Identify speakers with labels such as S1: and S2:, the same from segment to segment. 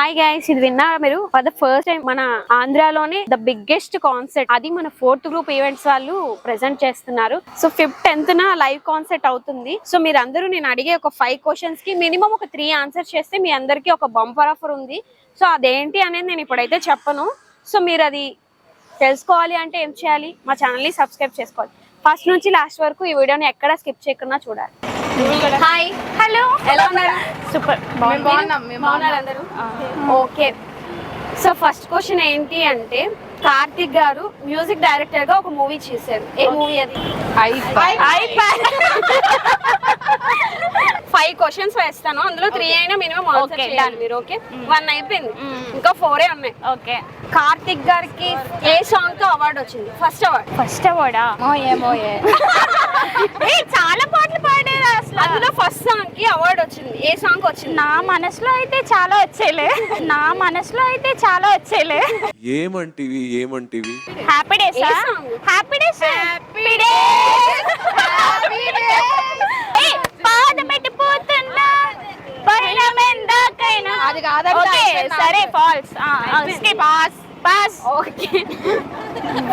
S1: Hi guys, ఇది విన్నారా మీరు? ఫర్ ద ఫస్ట్ టైం మన ఆంధ్రాలోనే ద బిగ్గెస్ట్ కాన్సర్ట్, అది మన 4th గ్రూప్ ఈవెంట్స్ వాళ్ళు ప్రెజెంట్ చేస్తున్నారు. సో 5th 10th న లైవ్ కాన్సర్ట్ అవుతుంది. సో మీరు అందరూ నేను అడిగే ఒక 5 క్వశ్చన్స్ కి మినిమం ఒక 3 ఆన్సర్ చేస్తే మీ అందరికి ఒక బంపర్ ఆఫర్ ఉంది. సో అదేంటి అనేది నేను ఇప్పుడైతే చెప్పను. సో మీరు అది తెలుసుకోవాలి అంటే ఏం చేయాలి? మా ఛానల్ ని సబ్స్క్రైబ్ చేసుకోవాలి. ఫస్ట్ నుంచి లాస్ట్ వరకు ఈ వీడియోని ఎక్కడ స్కిప్ చేయకుండా చూడాలి. హాయ్, హలో, ఎలా ఉన్నారు? సూపర్ బాగున్నారు అందరూ. ఓకే, సో ఫస్ట్ క్వశ్చన్ ఏంటి అంటే, కార్తిక్ గారు మ్యూజిక్ డైరెక్టర్ గా ఒక మూవీ చేశారు. ఏ మూవీ అది? 5 క్వశ్చన్స్ వేస్తాను, అందులో 3 అయినా మినిమం ఆన్సర్ చేయాలి మీరు. ఓకే, 1 అయిపోయింది, ఇంకా 4 ఉన్నాయి. ఓకే, కార్తిక్ గారికి ఏ సాంగ్ తో అవార్డు వచ్చింది? ఫస్ట్ అవార్డా? చాలా పాటలు పాడారు అసలు, అందులో ఫస్ట్ సాంగ్ కి అవార్డు వచ్చింది. ఏ సాంగ్ వచ్చింది?
S2: నా మనసులో అయితే చాలా వచ్చేలే.
S3: ఏమంటివి
S2: హ్యాపీ డేస్. పాదమెట్టిపోతున్నా పయనమెందాకైనా.
S1: అది కాదండి.
S2: ఓకే సరే, ఫాల్స్. పాస్.
S1: ఓకే,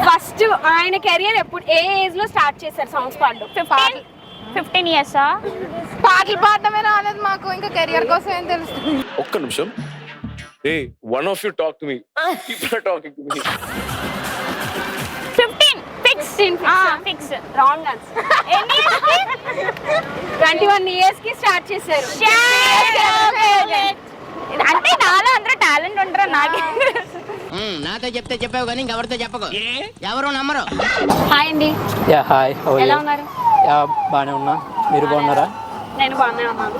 S1: ఫస్ట్ ఆయన కెరియర్ ఎప్పుడు, ఏ ఏజ్ లో స్టార్ట్ చేశారు సాంగ్స్ పాడడం?
S2: 15 years.
S4: పాటలు పాడటమే రాలేదు మాకు, ఇంకా కెరియర్ కోసం ఏం తెలుస్తుంది.
S3: ఒక్క నిమిషం. A one of you talk to me. Keep talking to me.
S2: 15 fix.
S1: Wrong answer. 21 years కి స్టార్ట్ చేశారు.
S2: అంటే నాలో అందరూ టాలెంట్ ఉంటారా? నాకే
S5: నాతో చెప్తే చెప్పావు కానీ ఇంకెవరితో చెప్పకు, ఎవరు నమ్మరు.
S1: హాయ్ అండి.
S6: యా హాయ్,
S1: ఎలా ఉన్నారు?
S6: యా బాగానే ఉన్నా, మీరు బాగున్నారా?
S1: నేను బాగానే ఉన్నాను.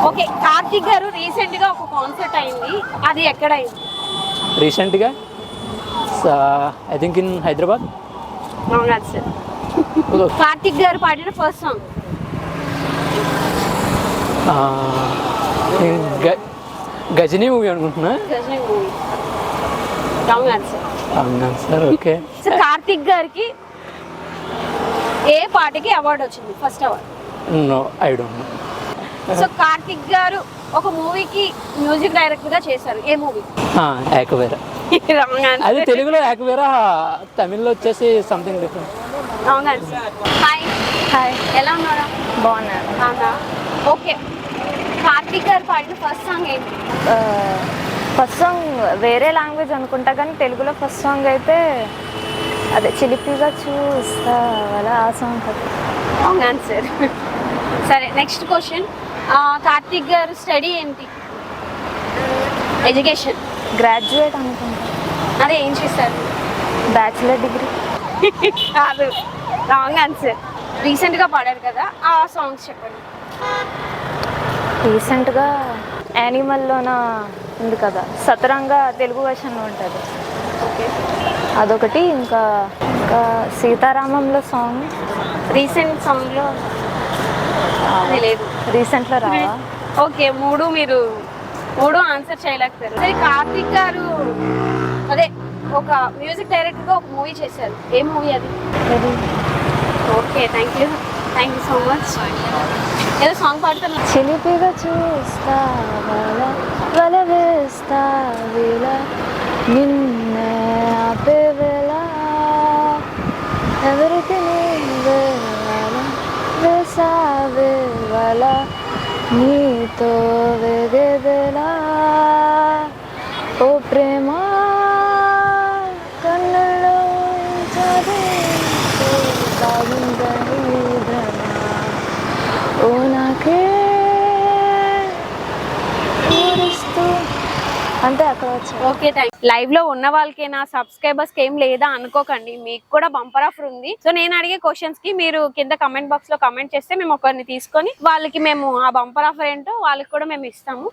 S1: ఓకే, కార్తిక్ గారు రీసెంట్ గా ఒక కాన్సర్ట్ అయింది, అది ఎక్కడ అయింది?
S6: రీసెంట్గా I think in Hyderabad.
S1: Wrong answer. Karthik garu పాడిన ఫస్ట్ సాంగ్?
S6: గజనీ మూవీ అనుకుంటున్నా.
S1: గజనీ మూవీ. Wrong answer.
S6: అవునా సార్? ఓకే.
S1: సో కార్తిక్ గారికి ఏ పాటకి అవార్డు వచ్చింది? First award?
S6: No, I don't know.
S1: So Karthik garu ఒక మూవీకి మ్యూజిక్ డైరెక్టర్ గా చేశారు. ఏ మూవీ?
S6: ఏకవేర.
S1: Wrong answer.
S6: అది తెలుగులో ఏకవేర, తమిళ్లో వచ్చేసి something different.
S1: Wrong answer. Hi, ఎలా ఉన్నారా?
S2: బాగున్నారు.
S1: అవునా. ఓకే, కార్తిక్ గారు పాడిన ఫస్ట్ సాంగ్ ఏంటి?
S2: ఫస్ట్ సాంగ్ వేరే లాంగ్వేజ్ అనుకుంటా, కానీ తెలుగులో ఫస్ట్ సాంగ్ అయితే అదే చిలిపిగా చూస్తా అలా, ఆ సాంగ్ కదా.
S1: Wrong answer. సరే, నెక్స్ట్ క్వశ్చన్. కార్తిక్ గారు స్టడీ ఏంటి? ఎడ్యుకేషన్?
S2: గ్రాడ్యుయేట్ అనుకుంటా.
S1: అదే ఏం చేశారు?
S2: Bachelor degree.
S1: కాదు, రాంగ్ ఆన్సర్. రీసెంట్గా పాడారు కదా, ఆ సాంగ్స్ చెప్పండి.
S2: రీసెంట్గా యానిమల్లోన ఉంది కదా, సతరంగా తెలుగు వర్షన్లో ఉంటుంది.
S1: ఓకే,
S2: అదొకటి. ఇంకా సీతారామంలో సాంగ్.
S1: రీసెంట్ సాంగ్లో లేదు.
S2: రీసెంట్లో రావా?
S1: ఓకే, మూడు ఆన్సర్ చేయలేకపోయారు. సరే, కార్తిక్ గారు అదే ఒక మ్యూజిక్ డైరెక్టర్గా ఒక మూవీ చేశారు. ఏ మూవీ అది? Okay, thank you so much. ఏదో సాంగ్ పాడుతున్నా.
S2: చిలిపిగా చూస్తా వల వేస్తా వేళ నిన్నే ఆపే వేళ ఎవరికి వేసావే వల నీతో వేగే వేళ ఓ ప్రేమ కన్నుల్లో ఓ నాకే అంటే అక్కడ వచ్చి.
S1: Okay, thank. లైవ్ లో ఉన్న వాళ్ళకైనా సబ్స్క్రైబర్స్ కి ఏం లేదా అనుకోకండి, మీకు కూడా బంపర్ ఆఫర్ ఉంది. సో నేను అడిగే క్వశ్చన్స్ కి మీరు కింద కమెంట్ బాక్స్ లో కమెంట్ చేస్తే మేము ఒకరిని తీసుకొని వాళ్ళకి మేము ఆ బంపర్ ఆఫర్ ఏంటో వాళ్ళకి కూడా మేము ఇస్తాము.